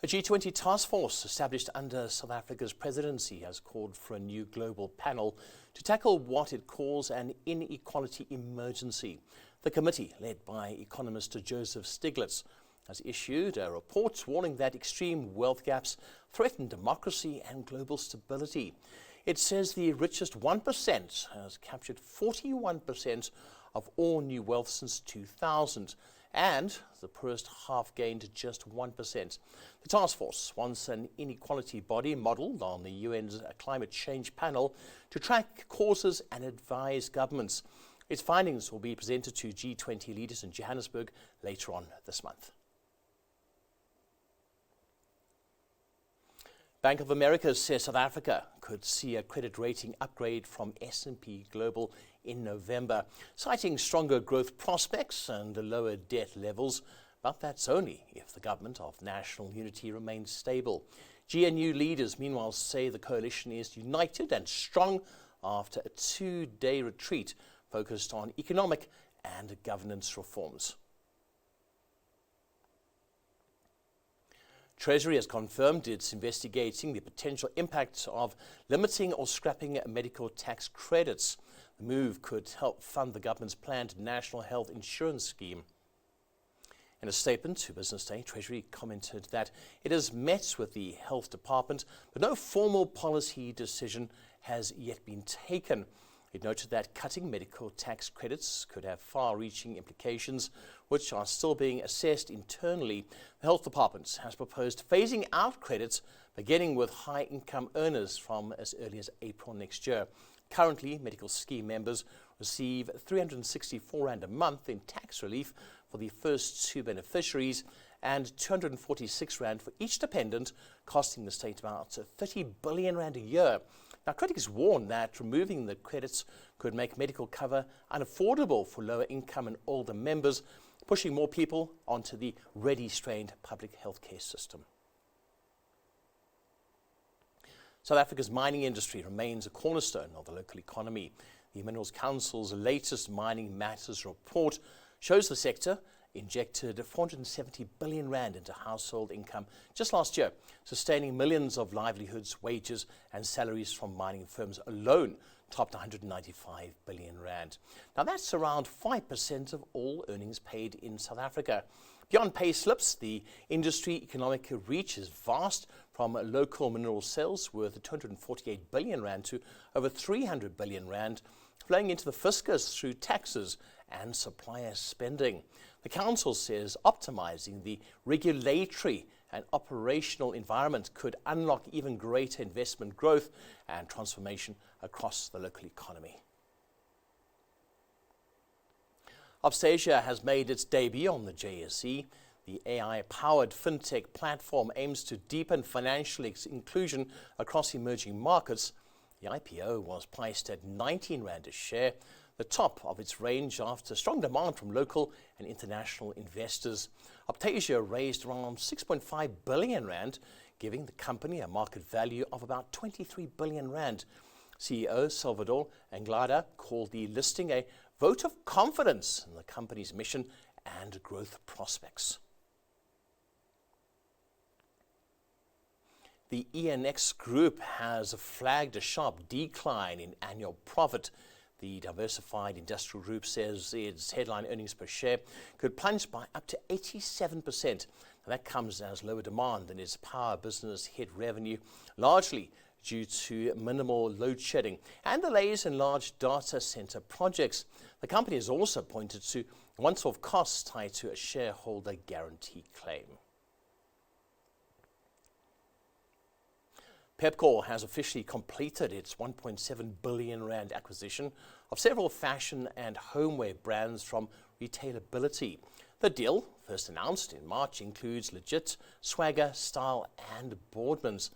A G20 task force established under South Africa's presidency has called for a new global panel to tackle what it calls an inequality emergency. The committee, led by economist Joseph Stiglitz, has issued a report warning that extreme wealth gaps threaten democracy and global stability. It says the richest 1% has captured 41% of all new wealth since 2000, and the poorest half gained just 1%. The task force wants an inequality body modelled on the UN's climate change panel to track causes and advise governments. Its findings will be presented to G20 leaders in Johannesburg later on this month. Bank of America says South Africa could see a credit rating upgrade from S&P Global in November, citing stronger growth prospects and lower debt levels, but that's only if the government of national unity remains stable. GNU leaders, meanwhile, say the coalition is united and strong after a two-day retreat focused on economic and governance reforms. Treasury has confirmed it's investigating the potential impact of limiting or scrapping medical tax credits. The move could help fund the government's planned national health insurance scheme. In a statement to Business Day, Treasury commented that it has met with the Health Department, but no formal policy decision has yet been taken. It noted that cutting medical tax credits could have far-reaching implications, which are still being assessed internally. The Health Department has proposed phasing out credits, beginning with high-income earners from as early as April next year. Currently, medical scheme members receive R364 a month in tax relief for the first two beneficiaries and R246 for each dependent, costing the state about R30 billion a year. Now, critics warn that removing the credits could make medical cover unaffordable for lower income and older members, pushing more people onto the already strained public healthcare system. South Africa's mining industry remains a cornerstone of the local economy. The Minerals Council's latest Mining Matters report shows the sector injected R470 billion into household income just last year, sustaining millions of livelihoods, wages and salaries from mining firms alone topped R195 billion. Now that's around 5% of all earnings paid in South Africa. Beyond pay slips, the industry economic reach is vast, from local mineral sales worth R248 billion to over R300 billion, flowing into the fiscus through taxes and supplier spending. The council says optimizing the regulatory and operational environment could unlock even greater investment growth and transformation across the local economy. Opstasia has made its debut on the JSE. The AI-powered fintech platform aims to deepen financial inclusion across emerging markets. The IPO was priced at R19 a share, the top of its range after strong demand from local and international investors. Optasia raised around R6.5 billion, giving the company a market value of about R23 billion. CEO Salvador Anglada called the listing a vote of confidence in the company's mission and growth prospects. The ENX Group has flagged a sharp decline in annual profit. The diversified industrial group says its headline earnings per share could plunge by up to 87%. Now that comes as lower demand in its power business hit revenue, largely due to minimal load shedding and delays in large data center projects. The company has also pointed to once-off costs tied to a shareholder guarantee claim. Pepkor has officially completed its R1.7 billion acquisition of several fashion and homeware brands from Retailability. The deal, first announced in March, includes Legit, Swagger, Style and Boardmans,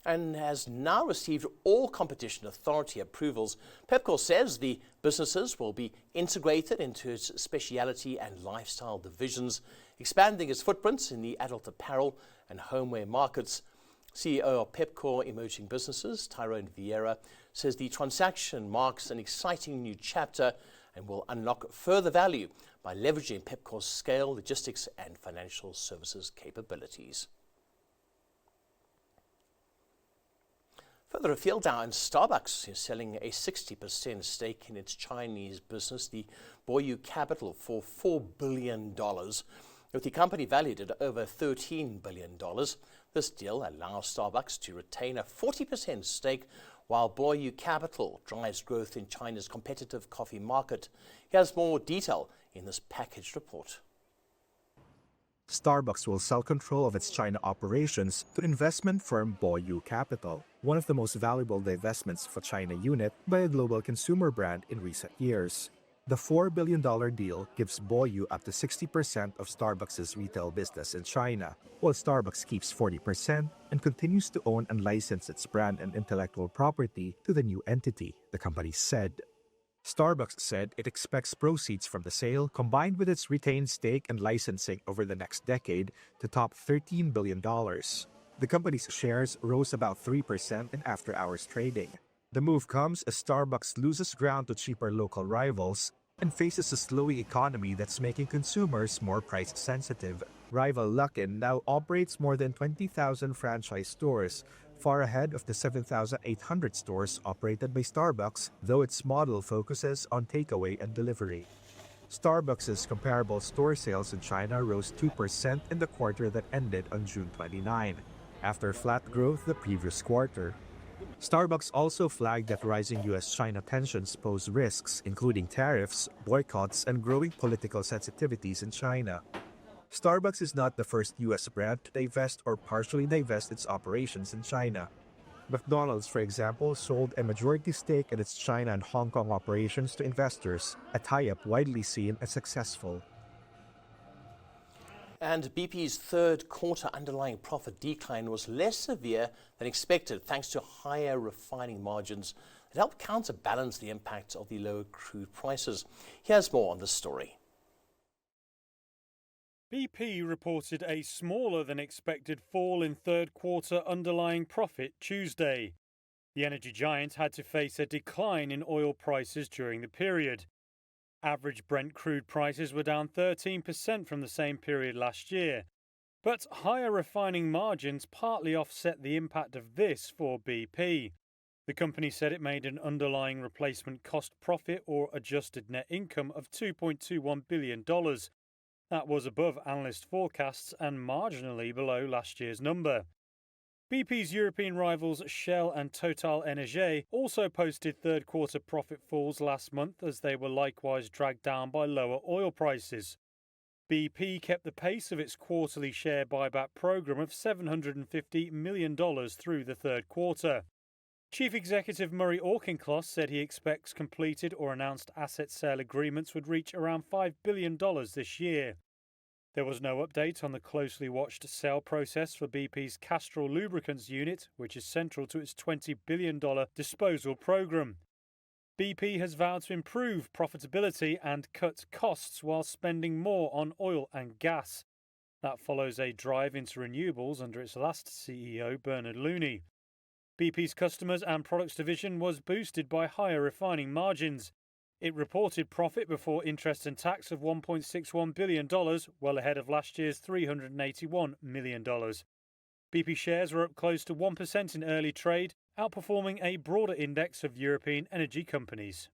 and has now received all competition authority approvals. Pepkor says the businesses will be integrated into its speciality and lifestyle divisions, expanding its footprints in the adult apparel and homeware markets. CEO of Pepkor Emerging Businesses, Tyrone Vieira, says the transaction marks an exciting new chapter and will unlock further value by leveraging Pepkor's scale, logistics and financial services capabilities. Further afield now, and Starbucks is selling a 60% stake in its Chinese business, the Boyu Capital, for $4 billion, with the company valued at over $13 billion. This deal allows Starbucks to retain a 40% stake, while Boyu Capital drives growth in China's competitive coffee market. Here's more detail in this package report. Starbucks will sell control of its China operations to investment firm Boyu Capital, one of the most valuable divestments for China unit by a global consumer brand in recent years. The $4 billion deal gives Boyu up to 60% of Starbucks' retail business in China, while Starbucks keeps 40% and continues to own and license its brand and intellectual property to the new entity, the company said. Starbucks said it expects proceeds from the sale, combined with its retained stake and licensing over the next decade, to top $13 billion. The company's shares rose about 3% in after-hours trading. The move comes as Starbucks loses ground to cheaper local rivals and faces a slowing economy that's making consumers more price-sensitive. Rival Luckin now operates more than 20,000 franchise stores, far ahead of the 7,800 stores operated by Starbucks, though its model focuses on takeaway and delivery. Starbucks' comparable store sales in China rose 2% in the quarter that ended on June 29, after flat growth the previous quarter. Starbucks also flagged that rising U.S.-China tensions pose risks, including tariffs, boycotts, and growing political sensitivities in China. Starbucks is not the first U.S. brand to divest or partially divest its operations in China. McDonald's, for example, sold a majority stake in its China and Hong Kong operations to investors, a tie-up widely seen as successful. And BP's third quarter underlying profit decline was less severe than expected, thanks to higher refining margins that helped counterbalance the impact of the lower crude prices. Here's more on this story. BP reported a smaller than expected fall in third quarter underlying profit Tuesday. The energy giant had to face a decline in oil prices during the period. Average Brent crude prices were down 13% from the same period last year, but higher refining margins partly offset the impact of this for BP. The company said it made an underlying replacement cost profit or adjusted net income of $2.21 billion. That was above analyst forecasts and marginally below last year's number. BP's European rivals Shell and Total Energy also posted third quarter profit falls last month as they were likewise dragged down by lower oil prices. BP kept the pace of its quarterly share buyback program of $750 million through the third quarter. Chief Executive Murray Auchincloss said he expects completed or announced asset sale agreements would reach around $5 billion this year. There was no update on the closely watched sale process for BP's Castrol Lubricants unit, which is central to its $20 billion disposal program. BP has vowed to improve profitability and cut costs while spending more on oil and gas. That follows a drive into renewables under its last CEO, Bernard Looney. BP's Customers and Products division was boosted by higher refining margins. It reported profit before interest and tax of $1.61 billion, well ahead of last year's $381 million. BP shares were up close to 1% in early trade, outperforming a broader index of European energy companies.